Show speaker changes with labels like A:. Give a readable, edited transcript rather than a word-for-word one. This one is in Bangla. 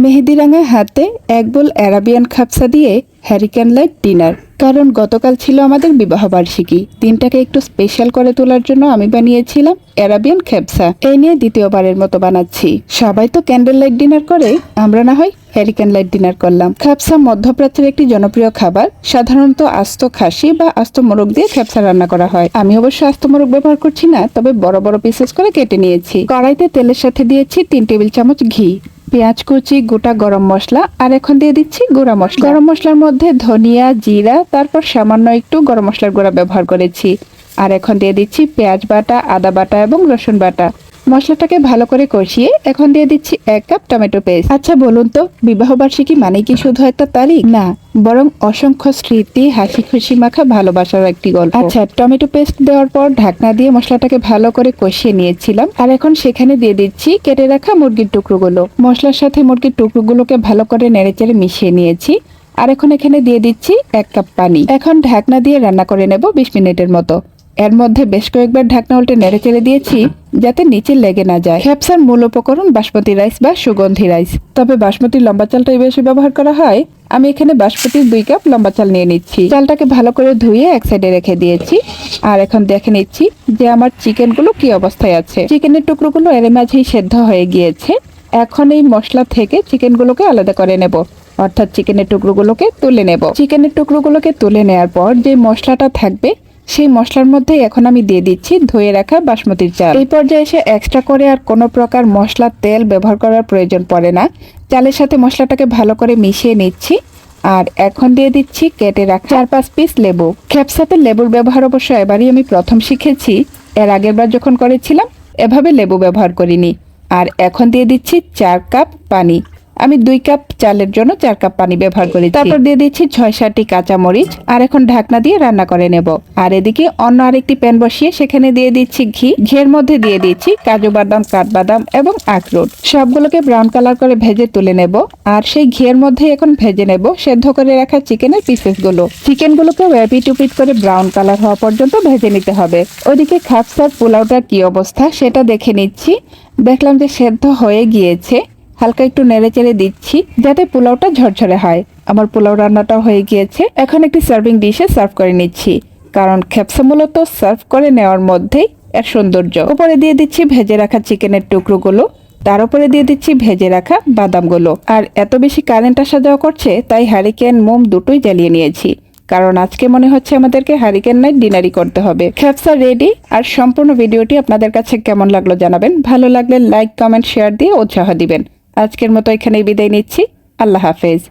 A: মেহেদি রাঙা হাতে এক বোল অ্যারাবিয়ান খাপসা দিয়ে হ্যারিকেন লাইট ডিনার। কারণ গতকাল ছিল আমাদের বিবাহবার্ষিকী। দিনটাকে একটু স্পেশাল করে তোলার জন্য আমি বানিয়েছিলাম অ্যারাবিয়ান খাপসা। এই নিয়ে দ্বিতীয়বারের মতো বানাচ্ছি। সবাই তো ক্যান্ডেল লাইট ডিনার করে, আমরা না হয় হ্যারিকেন লাইট ডিনার করলাম। খাপসা মধ্যপ্রাচ্যের একটি জনপ্রিয় খাবার। সাধারণত আস্ত খাসি বা আস্ত মোরগ দিয়ে খাপসা রান্না করা হয়। আমি অবশ্য আস্ত মোরগ ব্যবহার করছি না, তবে বড় বড় পিসেস করে কেটে নিয়েছি। কড়াইতে তেলের সাথে দিয়েছি 3 টেবিল চামচ ঘি, পেঁয়াজ কুচি, গোটা গরম মশলা, আর এখন দিয়ে দিচ্ছি গুঁড়া মশলা। গরম মশলার মধ্যে ধনিয়া, জিরা, তারপর সামান্য একটু গরম মশলার গুঁড়া ব্যবহার করেছি। আর এখন দিয়ে দিচ্ছি পেঁয়াজ বাটা, আদা বাটা এবং রসুন বাটা। মশলাটাকে ভালো করে কষিয়ে এখন দিয়ে দিচ্ছি 1 কাপ টমেটো পেস্ট। আচ্ছা বলুন তো, বিবাহবার্ষিকী মানে কি শুধু একটা তারিখ? না, বরং অসংখ্য স্মৃতি, হাসি খুশি মাখা ভালোবাসার একটি গল্প। আচ্ছা, টমেটো পেস্ট দেওয়ার পর ঢাকনা দিয়ে মশলাটাকে ভালো করে কষিয়ে নিয়েছিলাম। আর এখন সেখানে দিয়ে দিচ্ছি কেটে রাখা মুরগির টুকরোগুলো। মশলার সাথে মুরগির টুকরোগুলোকে ভালো করে নেড়েচেড়ে মিশিয়ে নিয়েছি। আর এখন এখানে দিয়ে দিচ্ছি 1 কাপ পানি। এখন ঢাকনা দিয়ে রান্না করে নেব 20 মিনিটের মতো। এর মধ্যে বেশ কয়েকবার ঢাকনা উল্টে নেড়ে চেড়ে দিয়েছি যাতে নিচে লেগে না যায়। খ্যাপসার মূল উপকরণ বাসমতি রাইস বা সুগন্ধি রাইস, তবে বাসমতি লম্বা চালটাই বেশি ব্যবহার করা হয়। আমি এখানে বাসমতির 2 কাপ লম্বা চাল নিয়ে নিচ্ছি। চালটাকে ভালো করে ধুয়ে এক সাইডে রেখে দিয়েছি। আর এখন দেখে নিচ্ছি যে আমার চিকেনগুলো কি অবস্থায় আছে। চিকেনের টুকরোগুলো এর মাঝেই সেদ্ধ হয়ে গিয়েছে। এখন এই মশলা থেকে চিকেনগুলোকে আলাদা করে নেব, অর্থাৎ চিকেনের টুকরোগুলোকে তুলে নেব। চিকেনের টুকরোগুলোকে তুলে নেওয়ার পর যে মশলাটা থাকবে সেই মশলার মধ্যে এখন আমি দিয়ে দিচ্ছি ধুয়ে রাখা বাসমতির চাল। এই পর্যায়ে এসে এক্সট্রা করে আর কোনো প্রকার মশলা, তেল ব্যবহার করার প্রয়োজন পড়ে না। চালের সাথে মশলাটাকে ভালো করে মিশিয়ে নিচ্ছি। আর এখন দিয়ে দিচ্ছি কেটে রাখা 4-5 পিস লেবু। খ্যাপসাতে লেবুর ব্যবহার অবশ্য এবারই আমি প্রথম শিখেছি। এর আগের বার যখন করেছিলাম এভাবে লেবু ব্যবহার করিনি। আর এখন দিয়ে দিচ্ছি 4 কাপ পানি। আমি 2 কাপ চালের জন্য 4 কাপ পানি ব্যবহার করেছি। তারপর দিয়ে দিচ্ছি 6-7টি কাঁচামরিচ। আর এখন ঢাকনা দিয়ে রান্না করে নেব। আর এদিকে অন্য আরেকটি প্যান বসিয়ে সেখানে দিয়ে দিচ্ছি ঘি। ঘিয়ের মধ্যে দিয়ে দিচ্ছি কাজু বাদাম, কাঠবাদাম এবং আখরোট। সবগুলোকে ব্রাউন কালার করে ভেজে তুলে নেব। আর সেই ঘিয়ের মধ্যে এখন ভেজে নেব সেদ্ধ করে রাখা চিকেনের পিসেসগুলো। চিকেনগুলোকেও এপিট ওপিট করে ব্রাউন কালার হওয়া পর্যন্ত ভেজে নিতে হবে। ওইদিকে খাপসার পোলাওটার কি অবস্থা সেটা দেখে নিচ্ছি। দেখলাম যে সেদ্ধ হয়ে গিয়েছে। হালকা একটু নেড়ে চেড়ে দিচ্ছি যাতে পোলাওটা ঝরঝরে হয়। আমার পোলাও রান্নাটাও হয়ে গিয়েছে। এখন একটি সার্ভিং ডিশে সার্ভ করে নিচ্ছি, কারণ খ্যাপসা মূলত সার্ভ করে নেওয়ার মধ্যেই এর সৌন্দর্য। উপরে দিয়ে দিচ্ছি ভেজে রাখা চিকেনের টুকরোগুলো, তার উপরে দিয়ে দিচ্ছি ভেজে রাখা বাদামগুলো। আর এত বেশি কারেন্ট আসা যাওয়া করছে তাই হ্যারিকেন, মোম দুটোই জ্বালিয়ে নিয়েছি, কারণ আজকে মনে হচ্ছে আমাদেরকে হ্যারিকেন নাইট ডিনারই করতে হবে। খ্যাপসা রেডি। আর সম্পূর্ণ ভিডিওটি আপনাদের কাছে কেমন লাগলো জানাবেন। ভালো লাগলে লাইক, কমেন্ট, শেয়ার দিয়ে উৎসাহ দিবেন। আজকের মতো এখানেই বিদায় নিচ্ছি। আল্লাহ হাফেজ।